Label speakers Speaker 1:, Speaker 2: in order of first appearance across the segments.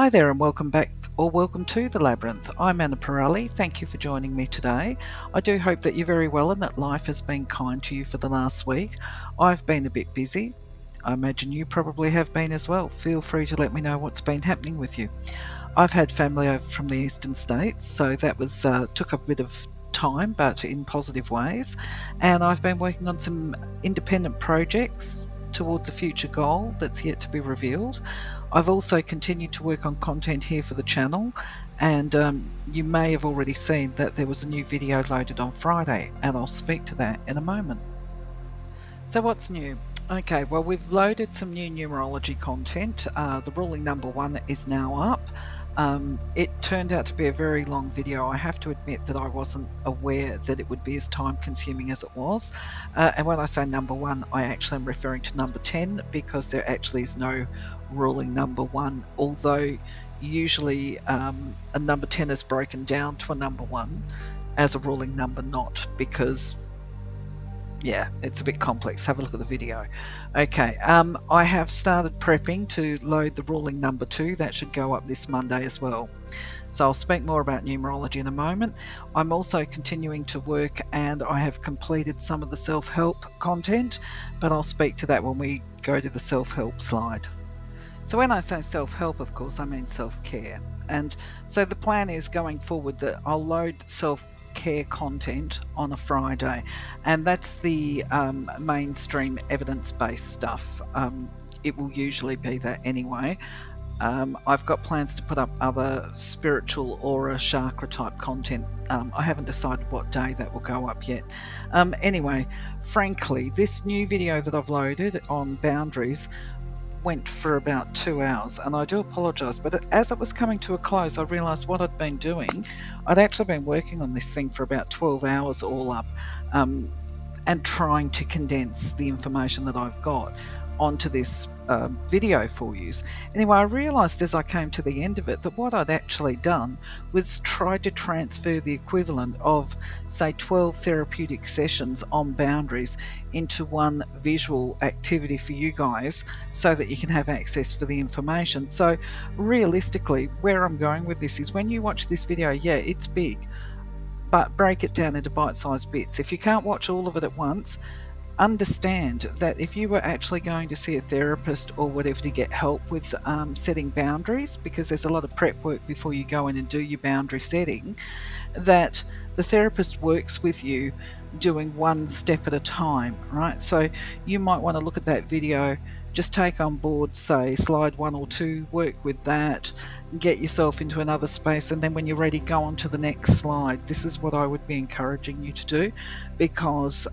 Speaker 1: Hi there and welcome back or welcome to The Labyrinth. I'm Anah. Thank you for joining me today. I do hope that you're very well and that life has been kind to you for the last week. I've been a bit busy. I imagine you probably have been as well. Feel free to let me know what's been happening with you. I've had family over from the eastern states, so that was took a bit of time, but in positive ways. And I've been working on some independent projects towards a future goal that's yet to be revealed. I've also continued to work on content here for the channel, and you may have already seen that there was a new video loaded on Friday, and I'll speak to that in a moment. So what's new? Okay, well, we've loaded some new numerology content. The ruling number 1 is now up. It turned out to be a very long video. I have to admit that I wasn't aware that it would be as time consuming as it was. And when I say number 1, I actually am referring to number 10 because there actually is no ruling number 1, although usually a number 10 is broken down to a number 1 as a ruling number, not because yeah, it's a bit complex. Have a look at the video. Okay, I have started prepping to load the ruling number 2. That should go up this Monday as well. So I'll speak more about numerology in a moment. I'm also continuing to work, and I have completed some of the self-help content, but I'll speak to that when we go to the self-help slide. So when I say self-help, of course, I mean self-care. And so the plan is going forward that I'll load self-care content on a Friday, and that's the mainstream evidence-based stuff. It will usually be that anyway. I've got plans to put up other spiritual aura chakra type content. I haven't decided what day that will go up yet. Anyway, frankly, this new video that I've loaded on boundaries went for about 2 hours, and I do apologise, but as it was coming to a close, I realised what I'd been doing. I'd actually been working on this thing for about 12 hours all up, and trying to condense the information that I've got onto this video for you. Anyway, I realised as I came to the end of it that what I'd actually done was try to transfer the equivalent of, say, 12 therapeutic sessions on boundaries into one visual activity for you guys so that you can have access for the information. So realistically, where I'm going with this is when you watch this video, yeah, it's big, but break it down into bite-sized bits. If you can't watch all of it at once, understand that if you were actually going to see a therapist or whatever to get help with setting boundaries, because there's a lot of prep work before you go in and do your boundary setting, that the therapist works with you doing one step at a time, right? So you might want to look at that video, just take on board, say, slide 1 or 2, work with that, get yourself into another space, and then when you're ready, go on to the next slide. This is what I would be encouraging you to do, because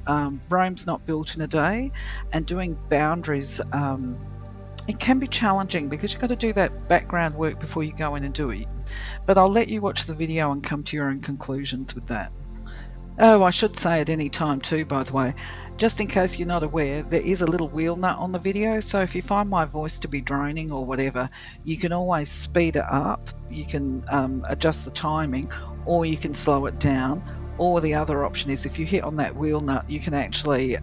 Speaker 1: Rome's not built in a day, and doing boundaries, it can be challenging because you've got to do that background work before you go in and do it. But I'll let you watch the video and come to your own conclusions with that. Oh, I should say at any time too, by the way, just in case you're not aware, there is a little wheel nut on the video, so if you find my voice to be droning or whatever, you can always speed it up, you can adjust the timing, or you can slow it down, or the other option is if you hit on that wheel nut, you can actually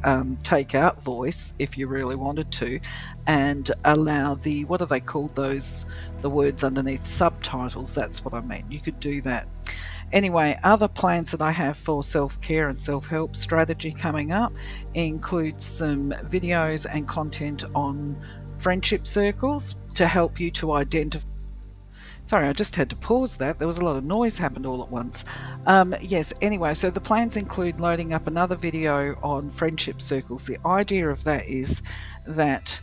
Speaker 1: take out voice if you really wanted to, and allow the, what are they called, those, the words underneath, subtitles, that's what I mean. You could do that. Anyway, other plans that I have for self-care and self-help strategy coming up include some videos and content on friendship circles to help you to identify. Sorry, I just had to pause that. There was a lot of noise happened all at once. Yes, anyway, so the plans include loading up another video on friendship circles. The idea of that is that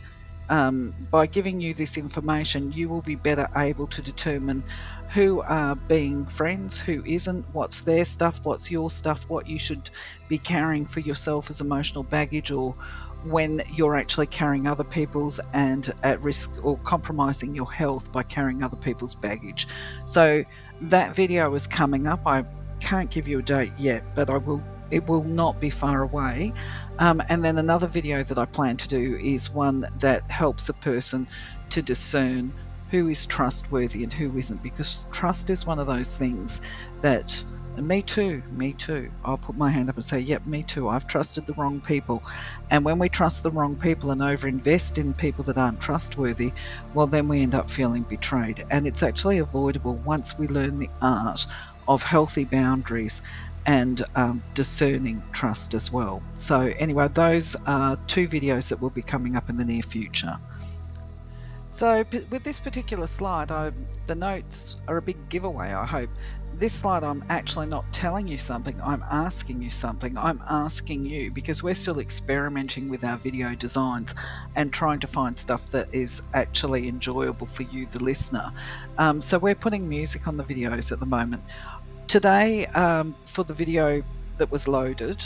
Speaker 1: by giving you this information, you will be better able to determine who are being friends, who isn't, what's their stuff, what's your stuff, what you should be carrying for yourself as emotional baggage, or when you're actually carrying other people's and at risk or compromising your health by carrying other people's baggage. So that video is coming up. I can't give you a date yet, but it will not be far away. And then another video that I plan to do is one that helps a person to discern who is trustworthy and who isn't, because trust is one of those things that Me too, me too. I'll put my hand up and say, yep, me too. I've trusted the wrong people. And when we trust the wrong people and overinvest in people that aren't trustworthy, well, then we end up feeling betrayed. And it's actually avoidable once we learn the art of healthy boundaries and discerning trust as well. So, anyway, those are two videos that will be coming up in the near future. So with this particular slide, the notes are a big giveaway, I hope. This slide, I'm actually not telling you something, I'm asking you something. I'm asking you, because we're still experimenting with our video designs and trying to find stuff that is actually enjoyable for you, the listener. So we're putting music on the videos at the moment. Today, for the video that was loaded,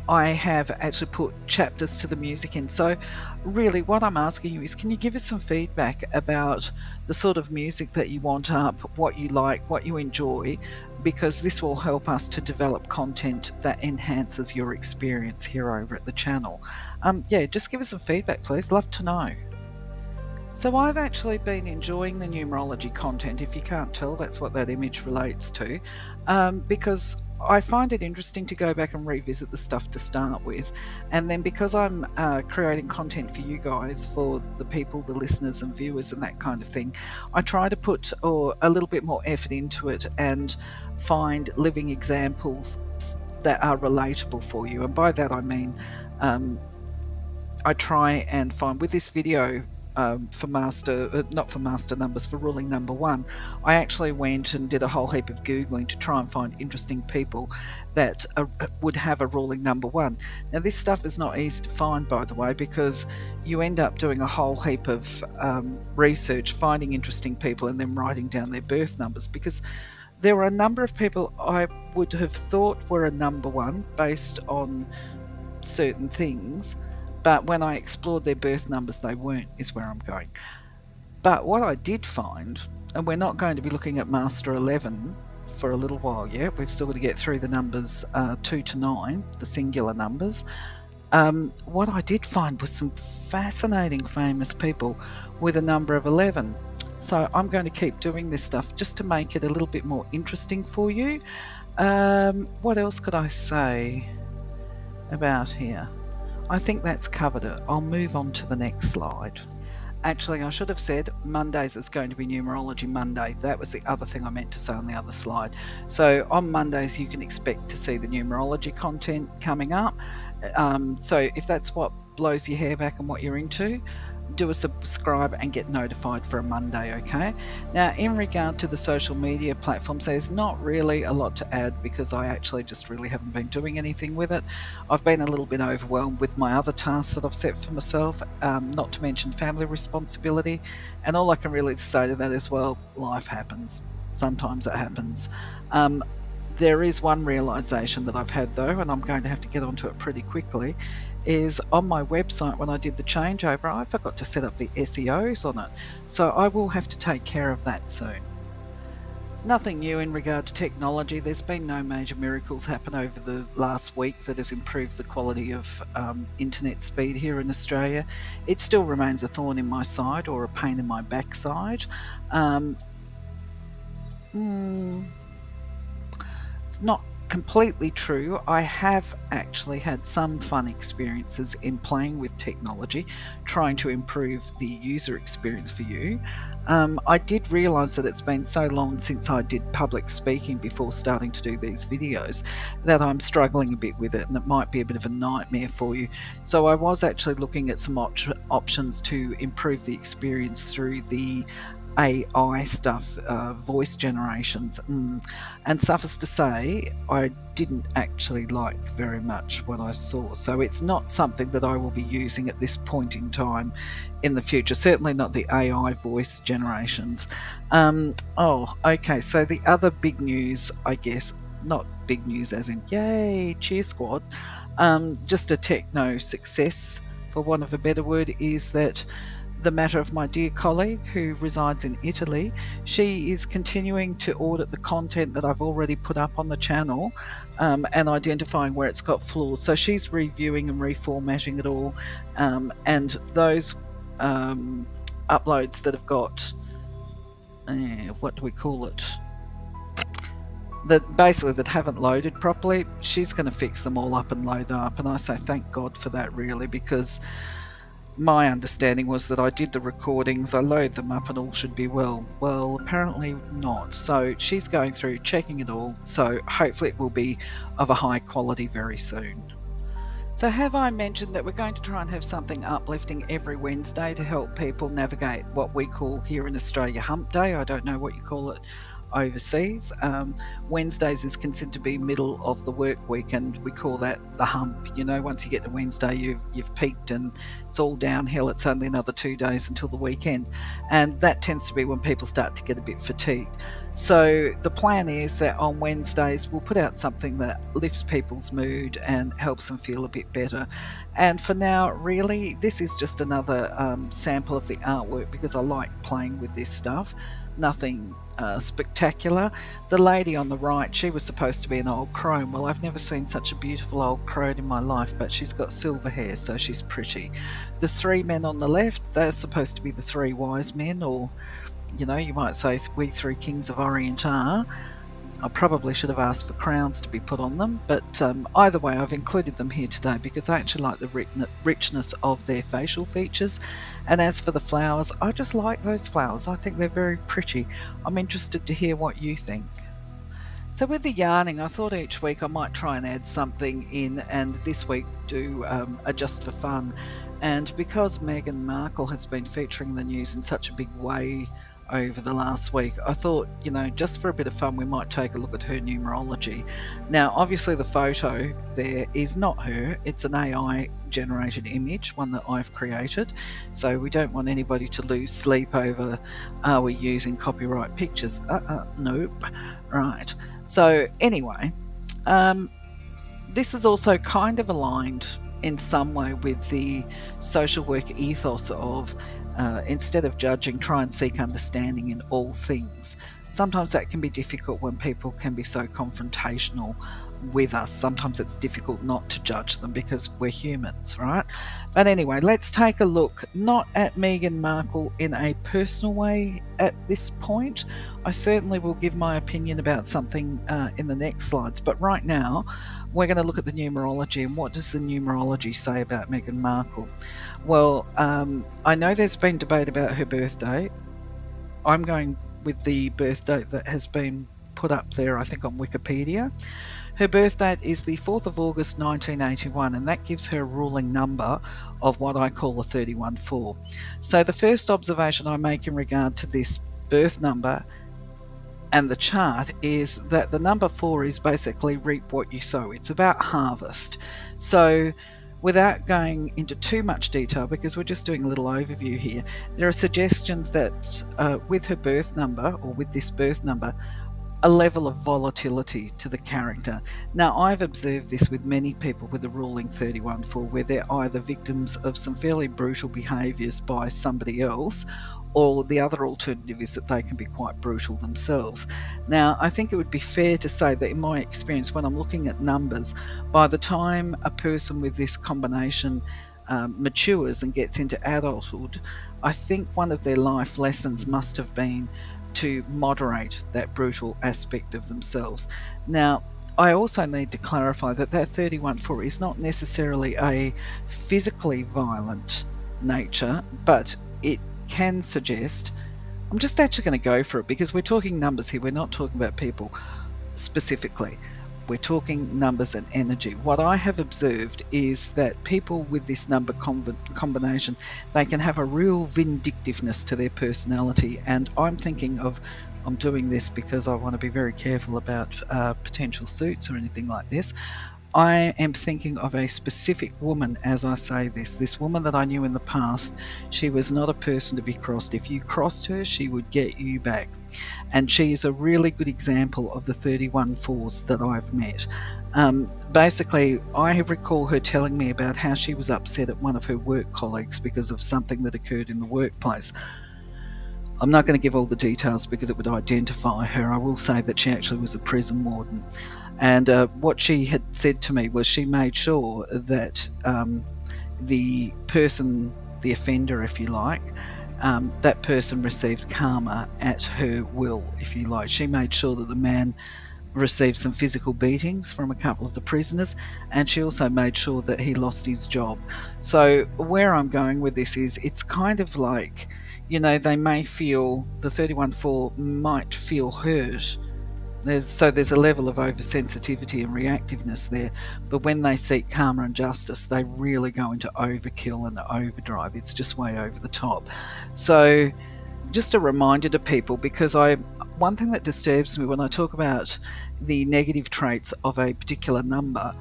Speaker 1: I have actually put chapters to the music in. So really what I'm asking you is, can you give us some feedback about the sort of music that you want up, what you like, what you enjoy, because this will help us to develop content that enhances your experience here over at the channel. Yeah, just give us some feedback, please. Love to know. So I've actually been enjoying the numerology content. If you can't tell, that's what that image relates to, because I find it interesting to go back and revisit the stuff to start with, and then because I'm creating content for you guys, for the people, the listeners and viewers and that kind of thing, I try to put a little bit more effort into it and find living examples that are relatable for you. And by that I mean I try and find, with this video, for master, not for master numbers, for ruling number one, I actually went and did a whole heap of Googling to try and find interesting people that would have a ruling number one. Now this stuff is not easy to find, by the way, because you end up doing a whole heap of research, finding interesting people and then writing down their birth numbers, because there were a number of people I would have thought were a number one based on certain things, but when I explored their birth numbers, they weren't, is where I'm going. But what I did find, and we're not going to be looking at Master 11 for a little while yet, we've still got to get through the numbers 2 to 9, the singular numbers. What I did find was some fascinating famous people with a number of 11. So I'm going to keep doing this stuff just to make it a little bit more interesting for you. What else could I say about here? I think that's covered it. I'll move on to the next slide. Actually, I should have said Mondays is going to be Numerology Monday. That was the other thing I meant to say on the other slide. So on Mondays you can expect to see the numerology content coming up. So if that's what blows your hair back and what you're into, do a subscribe and get notified for a Monday, okay? Now, in regard to the social media platforms, there's not really a lot to add because I actually just really haven't been doing anything with it. I've been a little bit overwhelmed with my other tasks that I've set for myself, not to mention family responsibility, and all I can really say to that is, well, life happens. Sometimes it happens. There is one realisation that I've had though, and I'm going to have to get onto it pretty quickly, is on my website when I did the changeover, I forgot to set up the SEOs on it. So I will have to take care of that soon. Nothing new in regard to technology. There's been no major miracles happen over the last week that has improved the quality of internet speed here in Australia. It still remains a thorn in my side, or a pain in my backside. It's not completely true. I have actually had some fun experiences in playing with technology, trying to improve the user experience for you. I did realise that it's been so long since I did public speaking before starting to do these videos that I'm struggling a bit with it, and it might be a bit of a nightmare for you. So I was actually looking at some options to improve the experience through the AI stuff, voice generations, and suffice to say, I didn't actually like very much what I saw. So it's not something that I will be using at this point in time in the future, certainly not the AI voice generations. Okay, so the other big news, I guess, not big news as in yay, cheer squad, just a techno success, for want of a better word, is that the matter of my dear colleague who resides in Italy, she is continuing to audit the content that I've already put up on the channel, and identifying where it's got flaws. So she's reviewing and reformatting it all, and those uploads that have got, what do we call it? that haven't loaded properly. She's going to fix them all up and load them up, and I say thank God for that, really, because my understanding was that I did the recordings, I load them up, and all should be well. Well, apparently not. So she's going through checking it all. So hopefully it will be of a high quality very soon. So, have I mentioned that we're going to try and have something uplifting every Wednesday to help people navigate what we call here in Australia Hump Day? I don't know what you call it overseas. Wednesdays is considered to be middle of the work week, and we call that the hump. You know, once you get to Wednesday, you've peaked and it's all downhill. It's only another 2 days until the weekend, and that tends to be when people start to get a bit fatigued. So the plan is that on Wednesdays we'll put out something that lifts people's mood and helps them feel a bit better. And for now, really, this is just another sample of the artwork because I like playing with this stuff. Nothing spectacular. The lady on the right, she was supposed to be an old crone. Well, I've never seen such a beautiful old crone in my life, but she's got silver hair, so she's pretty. The three men on the left, they're supposed to be the three wise men, or you might say we three kings of Orient are. I probably should have asked for crowns to be put on them, but either way, I've included them here today because I actually like the richness of their facial features. And as for the flowers, I just like those flowers. I think they're very pretty. I'm interested to hear what you think. So with the yarning, I thought each week I might try and add something in, and this week do a just for fun. And because Meghan Markle has been featuring the news in such a big way over the last week, I thought, just for a bit of fun, we might take a look at her numerology. Now, obviously the photo there is not her, it's an AI generated image, one that I've created. So we don't want anybody to lose sleep over, are we using copyright pictures? Nope. Right. So anyway, this is also kind of aligned in some way with the social work ethos of instead of judging, try and seek understanding in all things. Sometimes that can be difficult when people can be so confrontational with us. Sometimes it's difficult not to judge them because we're humans, right? But anyway, let's take a look, not at Meghan Markle in a personal way at this point. I certainly will give my opinion about something in the next slides, but right now we're going to look at the numerology. And what does the numerology say about Meghan Markle? Well, I know there's been debate about her birthday. I'm going with the birth date that has been put up there, I think, on Wikipedia. Her birth date is the 4th of August 1981, and that gives her a ruling number of what I call the 31-4. So the first observation I make in regard to this birth number and the chart is that the number 4 is basically reap what you sow. It's about harvest. So without going into too much detail, because we're just doing a little overview here, there are suggestions that with her birth number, or with this birth number, a level of volatility to the character. Now, I've observed this with many people with a ruling 31-4, where they're either victims of some fairly brutal behaviours by somebody else, or the other alternative is that they can be quite brutal themselves. Now, I think it would be fair to say that in my experience, when I'm looking at numbers, by the time a person with this combination matures and gets into adulthood, I think one of their life lessons must have been to moderate that brutal aspect of themselves. Now, I also need to clarify that 31-4 is not necessarily a physically violent nature, but it can suggest, I'm just actually going to go for it because we're talking numbers here, we're not talking about people specifically. We're talking numbers and energy. What I have observed is that people with this number combination, they can have a real vindictiveness to their personality. And I'm doing this because I want to be very careful about potential suits or anything like this. I am thinking of a specific woman as I say this. This woman that I knew in the past, she was not a person to be crossed. If you crossed her, she would get you back. And she is a really good example of the 31-4s that I've met. Basically, I recall her telling me about how she was upset at one of her work colleagues because of something that occurred in the workplace. I'm not going to give all the details because it would identify her. I will say that she actually was a prison warden. And what she had said to me was she made sure that the person, the offender, if you like, that person received karma at her will, if you like. She made sure that the man received some physical beatings from a couple of the prisoners, and she also made sure that he lost his job. So, where I'm going with this is it's kind of like, they may feel, the 31-4 might feel hurt. There's a level of oversensitivity and reactiveness there, but when they seek karma and justice, they really go into overkill and overdrive. It's just way over the top. So, just a reminder to people, because one thing that disturbs me when I talk about the negative traits of a particular number,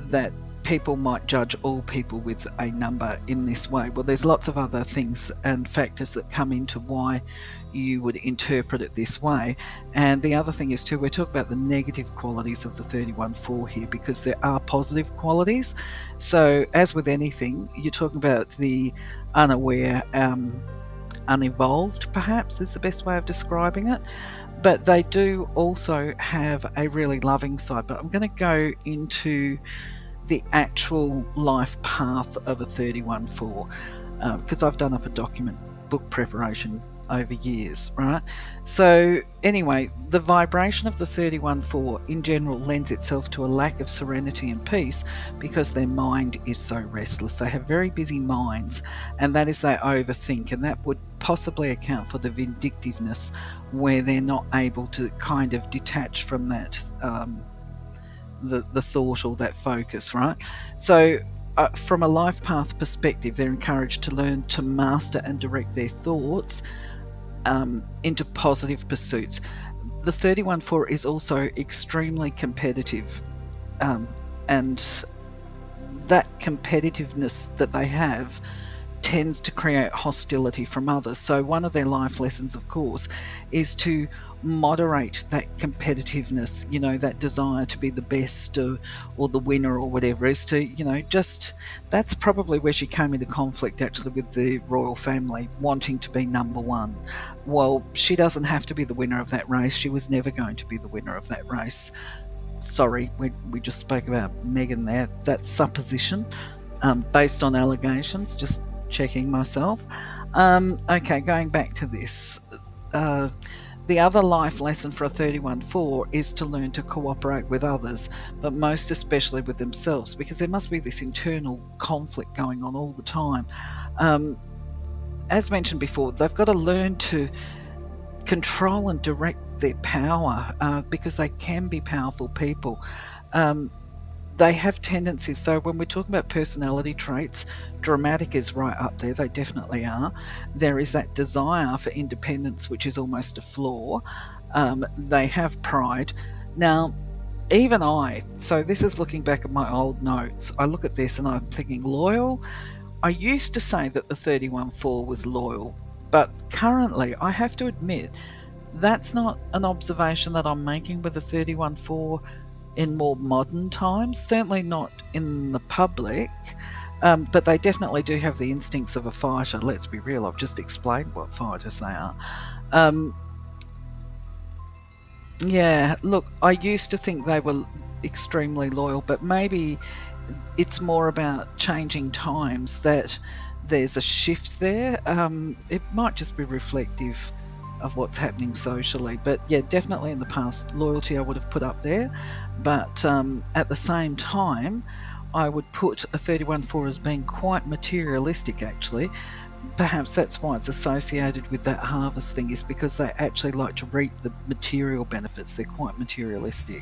Speaker 1: that people might judge all people with a number in this way. Well, there's lots of other things and factors that come into why you would interpret it this way. And the other thing is too, we're talking about the negative qualities of the 31-4 here, because there are positive qualities. So as with anything, you're talking about the unaware, unevolved, perhaps is the best way of describing it, but they do also have a really loving side. But I'm going to go into the actual life path of a 31-4, because I've done up a document book preparation over years, right? So anyway, the vibration of the 31-4 in general lends itself to a lack of serenity and peace, because their mind is so restless. They have very busy minds, and that is, they overthink, and that would possibly account for the vindictiveness, where they're not able to kind of detach from that the thought or that focus, right? So from a life path perspective, they're encouraged to learn to master and direct their thoughts into positive pursuits. The 31-4 is also extremely competitive, and that competitiveness that they have tends to create hostility from others. So one of their life lessons, of course, is to moderate that competitiveness, that desire to be the best or the winner or whatever, is to, just, that's probably where she came into conflict actually with the royal family, wanting to be number one. Well, she doesn't have to be the winner of that race. She was never going to be the winner of that race. Sorry, we just spoke about Meghan there. That's supposition, based on allegations, just checking myself. Okay, going back to this. The other life lesson for a 31-4 is to learn to cooperate with others, but most especially with themselves, because there must be this internal conflict going on all the time. As mentioned before, they've got to learn to control and direct their power, because they can be powerful people. They have tendencies. So when we're talking about personality traits, dramatic is right up there. They definitely are. There is that desire for independence, which is almost a flaw. They have pride. Now, even so this is looking back at my old notes, I look at this and I'm thinking, loyal? I used to say that the 31-4 was loyal, but currently I have to admit that's not an observation that I'm making with the 31-4 in more modern times, certainly not in the public, but they definitely do have the instincts of a fighter. Let's be real, I've just explained what fighters they are. Yeah, look, I used to think they were extremely loyal, but maybe it's more about changing times, that there's a shift there. It might just be reflective of what's happening socially, but yeah, definitely in the past, loyalty I would have put up there, but at the same time I would put a 31-4 as being quite materialistic actually. Perhaps that's why it's associated with that harvest thing, is because they actually like to reap the material benefits. They're quite materialistic.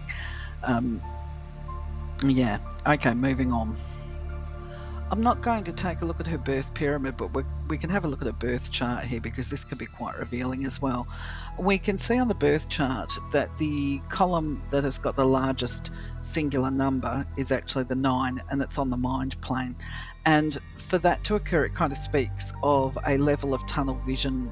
Speaker 1: Yeah, okay, moving on. I'm not going to take a look at her birth pyramid, but we can have a look at a birth chart here, because this can be quite revealing as well. We can see on the birth chart that the column that has got the largest singular number is actually the 9, and it's on the mind plane. And for that to occur, it kind of speaks of a level of tunnel vision,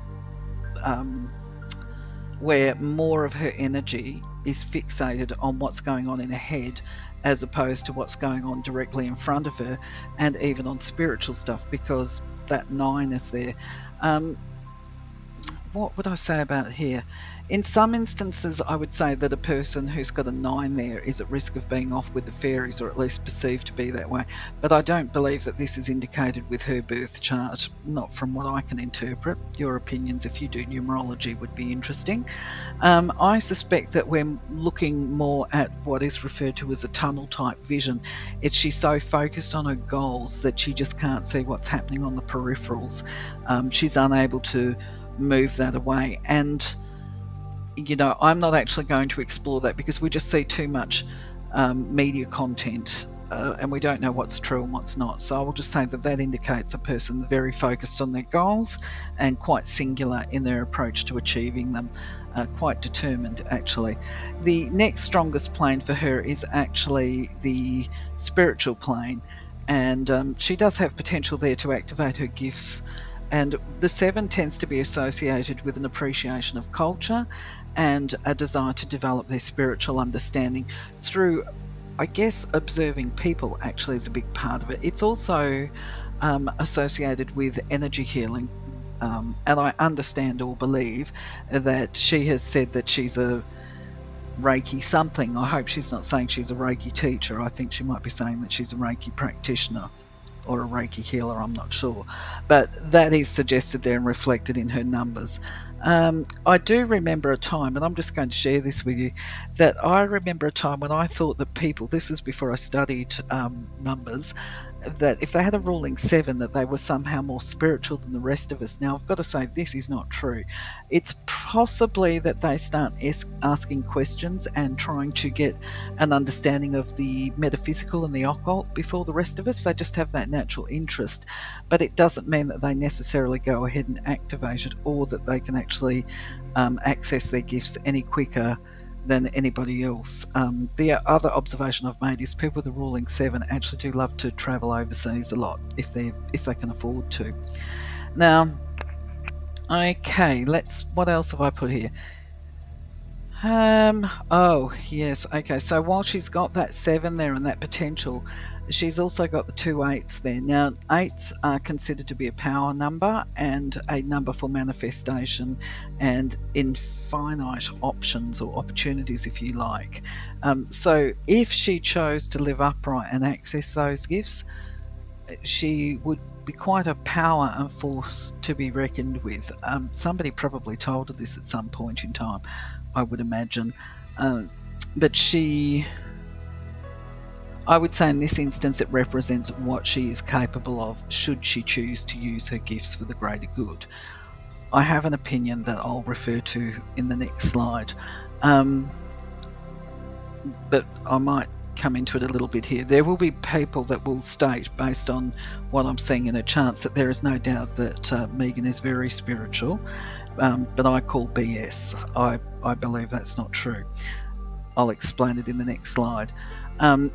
Speaker 1: where more of her energy is fixated on what's going on in her head, as opposed to what's going on directly in front of her, and even on spiritual stuff, because that 9 is there. What would I say about here? In some instances, I would say that a person who's got a 9 there is at risk of being off with the fairies, or at least perceived to be that way. But I don't believe that this is indicated with her birth chart, not from what I can interpret. Your opinions, if you do numerology, would be interesting. I suspect that we're looking more at what is referred to as a tunnel type vision. She's so focused on her goals that she just can't see what's happening on the peripherals. She's unable to move that away. And I'm not actually going to explore that because we just see too much media content, and we don't know what's true and what's not. So I will just say that indicates a person very focused on their goals and quite singular in their approach to achieving them, quite determined actually. The next strongest plane for her is actually the spiritual plane, and she does have potential there to activate her gifts. And the 7 tends to be associated with an appreciation of culture and a desire to develop their spiritual understanding through, I guess, observing people actually is a big part of it. It's also associated with energy healing. And I understand or believe that she has said that she's a Reiki something. I hope she's not saying she's a Reiki teacher. I think she might be saying that she's a Reiki practitioner or a Reiki healer, I'm not sure. But that is suggested there and reflected in her numbers. I do remember a time, and I'm just going to share this with you, that I remember a time when I thought that people, this is before I studied numbers, that if they had a ruling 7, that they were somehow more spiritual than the rest of us. Now, I've got to say, this is not true. It's possibly that they start asking questions and trying to get an understanding of the metaphysical and the occult before the rest of us. They just have that natural interest, but it doesn't mean that they necessarily go ahead and activate it, or that they can actually access their gifts any quicker than anybody else. The other observation I've made is people with a ruling 7 actually do love to travel overseas a lot if they can afford to. Now, okay, what else have I put here? Oh yes, okay, so while she's got that 7 there and that potential, she's also got the 2 8s there. Now, 8s are considered to be a power number and a number for manifestation and infinite options or opportunities, if you like. So if she chose to live upright and access those gifts, she would be quite a power and force to be reckoned with. Somebody probably told her this at some point in time, I would imagine. But I would say in this instance it represents what she is capable of should she choose to use her gifts for the greater good. I have an opinion that I'll refer to in the next slide, but I might come into it a little bit here. There will be people that will state, based on what I'm seeing in her charts, that there is no doubt that Meghan is very spiritual, but I call BS. I believe that's not true. I'll explain it in the next slide.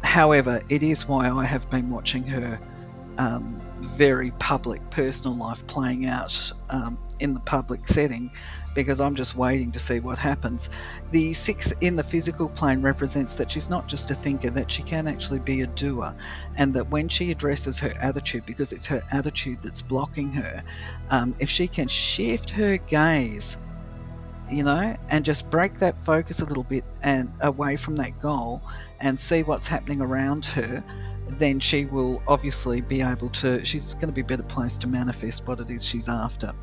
Speaker 1: However, it is why I have been watching her very public personal life playing out in the public setting, because I'm just waiting to see what happens. The 6 in the physical plane represents that she's not just a thinker, that she can actually be a doer, and that when she addresses her attitude, because it's her attitude that's blocking her, if she can shift her gaze, and just break that focus a little bit and away from that goal and see what's happening around her, then she will obviously be able to, she's going to be better placed to manifest what it is she's after.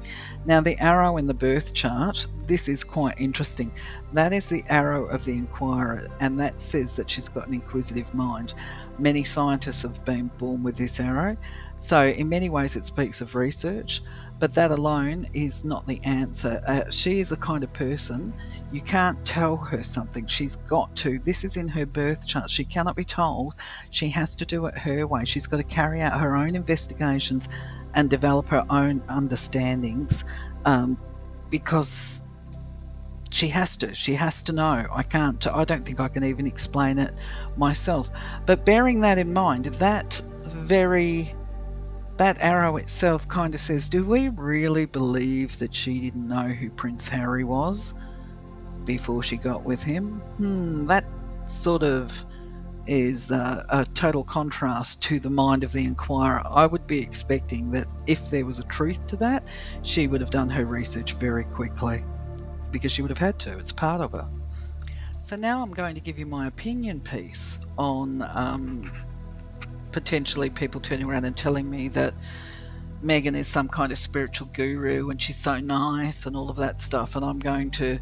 Speaker 1: Now, the arrow in the birth chart, this is quite interesting. That is the arrow of the inquirer, and that says that she's got an inquisitive mind. Many scientists have been born with this arrow, so in many ways it speaks of research, but that alone is not the answer. She is the kind of person, you can't tell her something. She's got to. This is in her birth chart. She cannot be told. She has to do it her way. She's got to carry out her own investigations and develop her own understandings, because she has to. She has to know. I don't think I can even explain it myself. But bearing that in mind, that arrow itself kind of says, do we really believe that she didn't know who Prince Harry was before she got with him? That sort of is a total contrast to the mind of the inquirer. I would be expecting that if there was a truth to that, she would have done her research very quickly, because she would have had to. It's part of her. So now I'm going to give you my opinion piece on potentially people turning around and telling me that Meghan is some kind of spiritual guru and she's so nice and all of that stuff. And I'm going to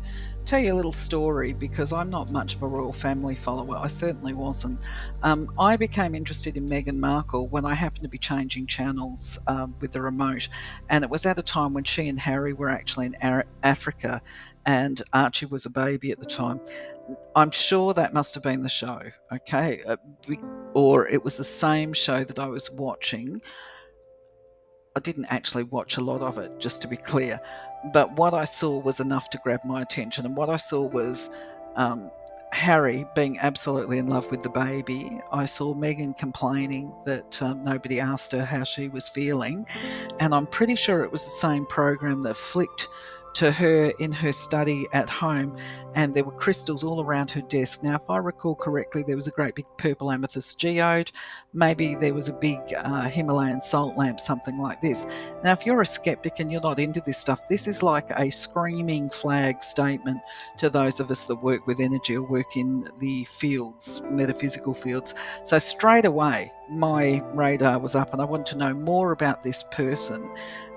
Speaker 1: tell you a little story because I'm not much of a royal family follower. I certainly wasn't. I became interested in Meghan Markle when I happened to be changing channels with the remote. And it was at a time when she and Harry were actually in Africa and Archie was a baby at the time. I'm sure that must have been the show, okay? Or it was the same show that I was watching. I didn't actually watch a lot of it, just to be clear, but what I saw was enough to grab my attention. And what I saw was Harry being absolutely in love with the baby. I saw Meghan complaining that nobody asked her how she was feeling. And I'm pretty sure it was the same program that flicked to her in her study at home, and there were crystals all around her desk. Now, if I recall correctly, there was a great big purple amethyst geode. Maybe there was a big Himalayan salt lamp, something like this. Now, if you're a skeptic and you're not into this stuff, this is like a screaming flag statement to those of us that work with energy or work in the fields, metaphysical fields. So straight away, my radar was up and I wanted to know more about this person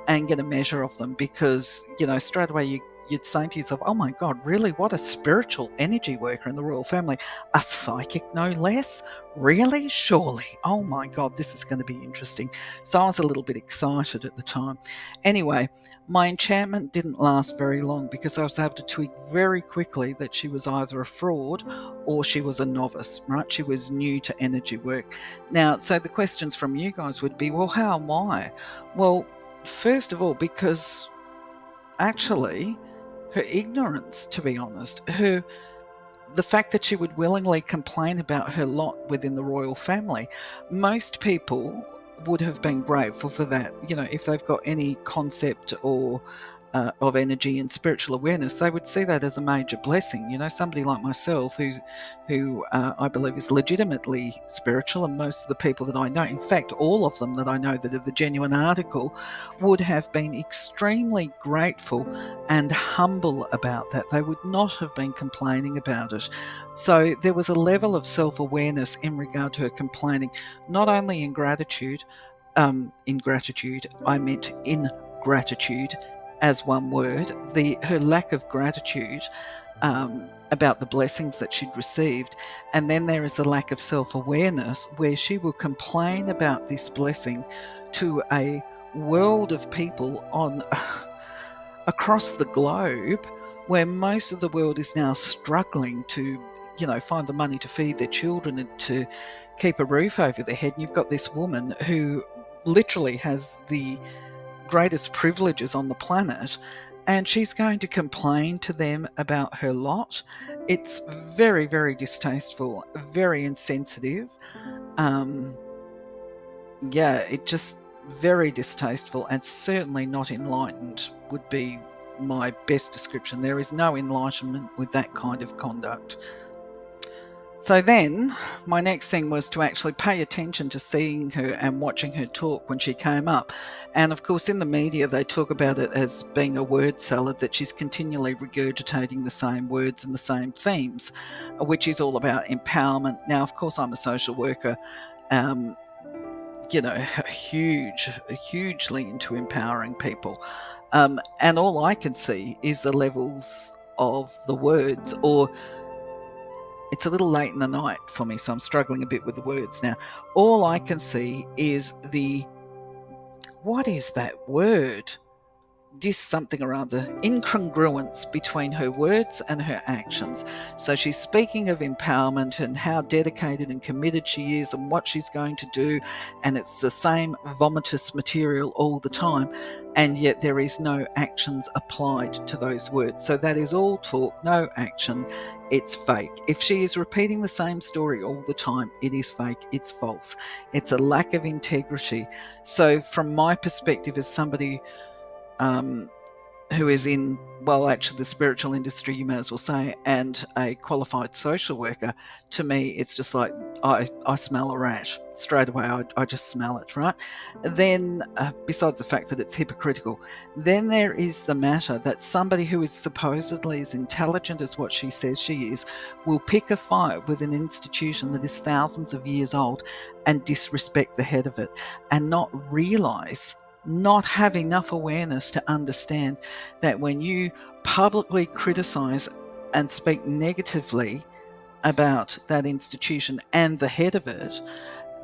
Speaker 1: and get a measure of them, because, straight away you'd say to yourself, oh my God, really? What a spiritual energy worker in the royal family. A psychic, no less? Really? Surely. Oh my God, this is going to be interesting. So I was a little bit excited at the time. Anyway, my enchantment didn't last very long because I was able to twig very quickly that she was either a fraud or she was a novice, right? She was new to energy work. Now, so the questions from you guys would be, well, how and why? Well, first of all, because actually her ignorance, to be honest, the fact that she would willingly complain about her lot within the royal family, most people would have been grateful for that. If they've got any concept or of energy and spiritual awareness, they would see that as a major blessing. Somebody like myself who I believe is legitimately spiritual, and most of the people that I know, in fact, all of them that I know that are the genuine article, would have been extremely grateful and humble about that. They would not have been complaining about it. So there was a level of self-awareness in regard to her complaining, not only in gratitude, I meant in gratitude as one word, her lack of gratitude about the blessings that she'd received. And then there is a lack of self-awareness where she will complain about this blessing to a world of people across the globe, where most of the world is now struggling to find the money to feed their children and to keep a roof over their head. And you've got this woman who literally has the greatest privileges on the planet, and she's going to complain to them about her lot. It's very, very distasteful, very insensitive. It just very distasteful, and certainly not enlightened would be my best description. There is no enlightenment with that kind of conduct. So then my next thing was to actually pay attention to seeing her and watching her talk when she came up. And of course, in the media, they talk about it as being a word salad, that she's continually regurgitating the same words and the same themes, which is all about empowerment. Now, of course, I'm a social worker, hugely into empowering people. And all I can see is the levels of the words, or it's a little late in the night for me, so I'm struggling a bit with the words now. All I can see is what is that word? Something or other, incongruence between her words and her actions. So she's speaking of empowerment and how dedicated and committed she is and what she's going to do, and it's the same vomitous material all the time, and yet there is no actions applied to those words. So that is all talk, no action. It's fake. If she is repeating the same story all the time, it is fake, it's false. It's a lack of integrity. So from my perspective as somebody who is in, well, actually the spiritual industry, you may as well say, and a qualified social worker, to me, it's just like I smell a rat straight away. I just smell it, right? Then, besides the fact that it's hypocritical, then there is the matter that somebody who is supposedly as intelligent as what she says she is will pick a fight with an institution that is thousands of years old and disrespect the head of it and not realize, not have enough awareness to understand that when you publicly criticize and speak negatively about that institution and the head of it,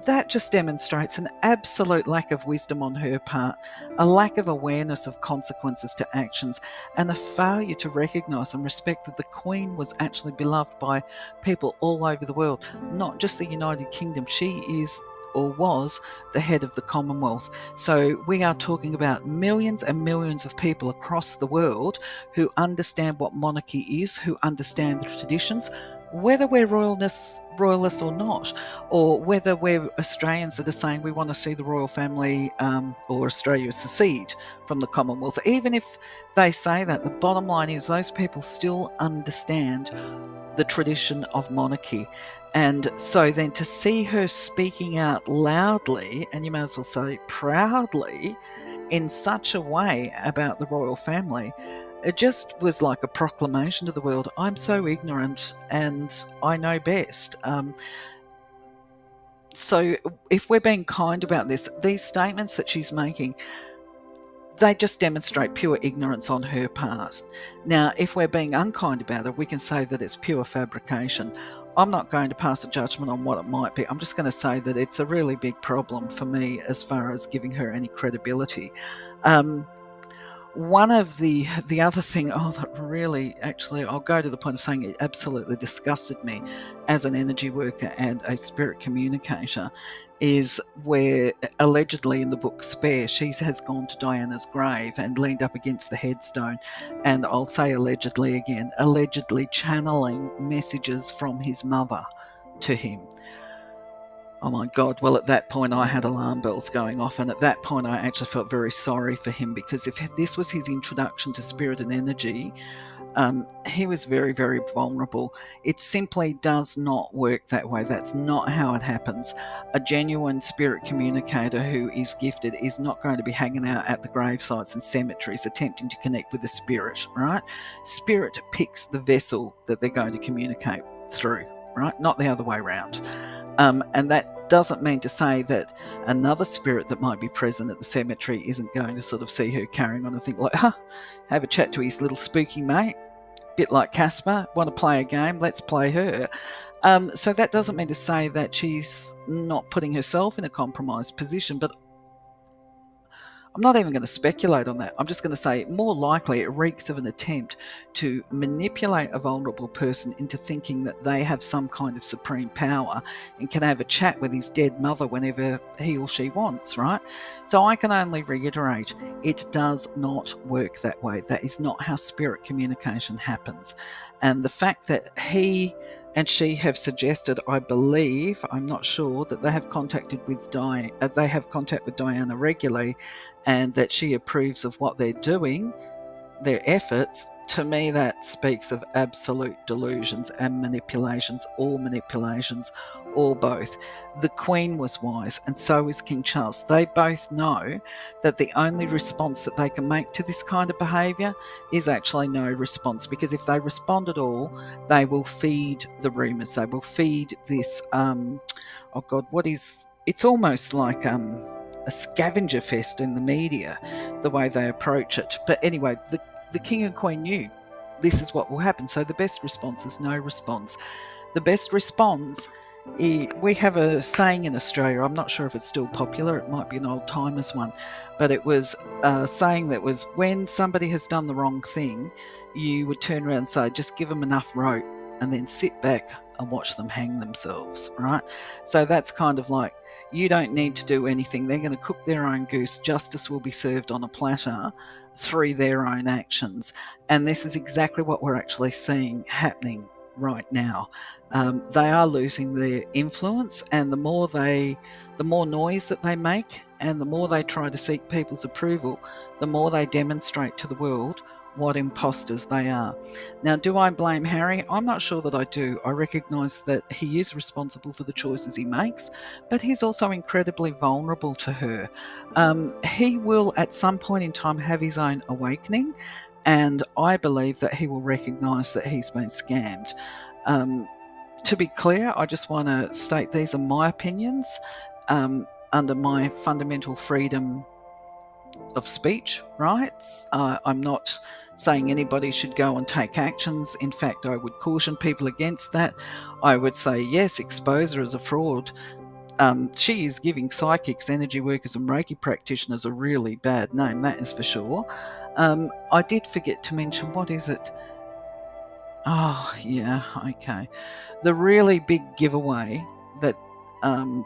Speaker 1: that just demonstrates an absolute lack of wisdom on her part, a lack of awareness of consequences to actions, and a failure to recognise and respect that the Queen was actually beloved by people all over the world, not just the United Kingdom. She is, or was, the head of the Commonwealth. So we are talking about millions and millions of people across the world who understand what monarchy is, who understand the traditions, whether we're royalists or not, or whether we're Australians that are saying we want to see the royal family or Australia secede from the Commonwealth. Even if they say that, the bottom line is those people still understand the tradition of monarchy. And so then to see her speaking out loudly, and you may as well say proudly, in such a way about the royal family, it just was like a proclamation to the world. I'm so ignorant and I know best. So if we're being kind about this, these statements that she's making, they just demonstrate pure ignorance on her part. Now, if we're being unkind about it, we can say that it's pure fabrication. I'm not going to pass a judgment on what it might be. I'm just going to say that it's a really big problem for me as far as giving her any credibility. One of the other thing, that really, actually, I'll go to the point of saying it absolutely disgusted me as an energy worker and a spirit communicator, is where allegedly in the book Spare, she has gone to Diana's grave and leaned up against the headstone, and I'll say allegedly again, allegedly channeling messages from his mother to him. Oh my God. Well, at that point, I had alarm bells going off. And at that point, I actually felt very sorry for him, because if this was his introduction to spirit and energy, he was very, very vulnerable. It simply does not work that way. That's not how it happens. A genuine spirit communicator who is gifted is not going to be hanging out at the grave sites and cemeteries attempting to connect with the spirit, right? Spirit picks the vessel that they're going to communicate through, right? Not the other way around. And that doesn't mean to say that another spirit that might be present at the cemetery isn't going to sort of see her carrying on and think like, have a chat to his little spooky mate, bit like Casper, want to play a game, let's play her. So that doesn't mean to say that she's not putting herself in a compromised position, but I'm not even going to speculate on that. I'm just going to say more likely it reeks of an attempt to manipulate a vulnerable person into thinking that they have some kind of supreme power and can have a chat with his dead mother whenever he or she wants, right? So I can only reiterate, it does not work that way. That is not how spirit communication happens. And the fact that he and she have suggested, I believe, I'm not sure, that they have contact with Diana regularly, and that she approves of what they're doing, their efforts, to me that speaks of absolute delusions and manipulations, or both. The Queen was wise, and so is King Charles. They both know that the only response that they can make to this kind of behaviour is actually no response, because if they respond at all, they will feed the rumours, they will feed this, it's almost like a scavenger fest in the media, the way they approach it. But anyway, the King and Queen knew this is what will happen. So the best response is no response. The best response, we have a saying in Australia, I'm not sure if it's still popular, it might be an old timers one, but it was a saying that was, when somebody has done the wrong thing, you would turn around and say, just give them enough rope and then sit back and watch them hang themselves, right? So that's kind of like, you don't need to do anything. They're going to cook their own goose. Justice will be served on a platter through their own actions. And this is exactly what we're actually seeing happening right now. They are losing their influence, and the more noise that they make, and the more they try to seek people's approval, the more they demonstrate to the world what imposters they are. Now, do I blame Harry? I'm not sure that I do. I recognise that he is responsible for the choices he makes, but he's also incredibly vulnerable to her. He will, at some point in time, have his own awakening, and I believe that he will recognise that he's been scammed. To be clear, I just want to state these are my opinions under my fundamental freedom of speech rights. I'm not saying anybody should go and take actions. In fact, I would caution people against that. I would say, yes, expose her as a fraud. She is giving psychics, energy workers, and Reiki practitioners a really bad name, that is for sure. I did forget to mention, what is it? Oh, yeah, okay. The really big giveaway that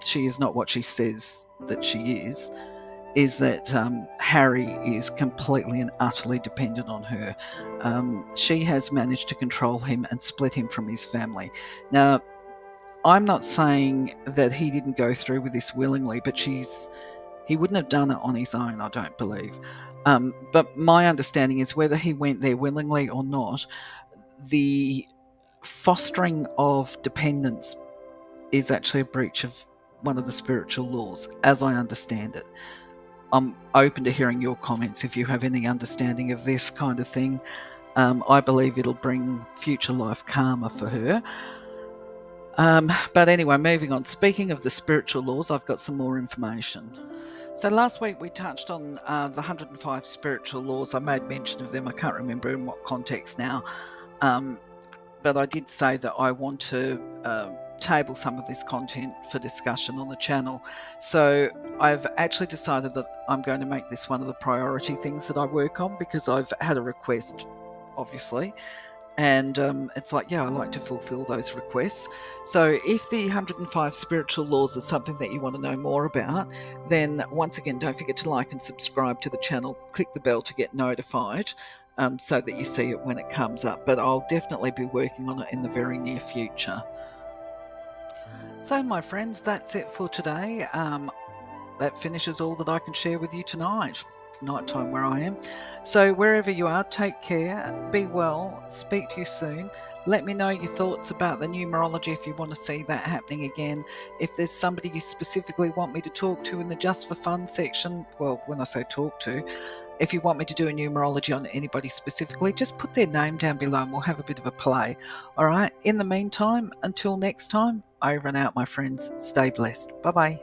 Speaker 1: she is not what she says that she is that Harry is completely and utterly dependent on her. She has managed to control him and split him from his family. Now, I'm not saying that he didn't go through with this willingly, but he wouldn't have done it on his own, I don't believe. But my understanding is whether he went there willingly or not, the fostering of dependence is actually a breach of one of the spiritual laws, as I understand it. I'm open to hearing your comments if you have any understanding of this kind of thing. I believe it'll bring future life karma for her. But anyway, moving on. Speaking of the spiritual laws, I've got some more information. So last week we touched on the 105 spiritual laws. I made mention of them. I can't remember in what context now. But I did say that I want to table some of this content for discussion on the channel. So I've actually decided that I'm going to make this one of the priority things that I work on, because I've had a request, obviously. And it's like, yeah, I like to fulfill those requests. So if the 105 spiritual laws are something that you want to know more about, then once again, don't forget to like and subscribe to the channel. Click the bell to get notified so that you see it when it comes up. But I'll definitely be working on it in the very near future. So, my friends, that's it for today. That finishes all that I can share with you tonight. It's night time where I am. So wherever you are, take care, be well, speak to you soon. Let me know your thoughts about the numerology if you want to see that happening again. If there's somebody you specifically want me to talk to in the Just for Fun section, well, when I say talk to, if you want me to do a numerology on anybody specifically, just put their name down below and we'll have a bit of a play. All right. In the meantime, until next time, over and out, my friends. Stay blessed. Bye-bye.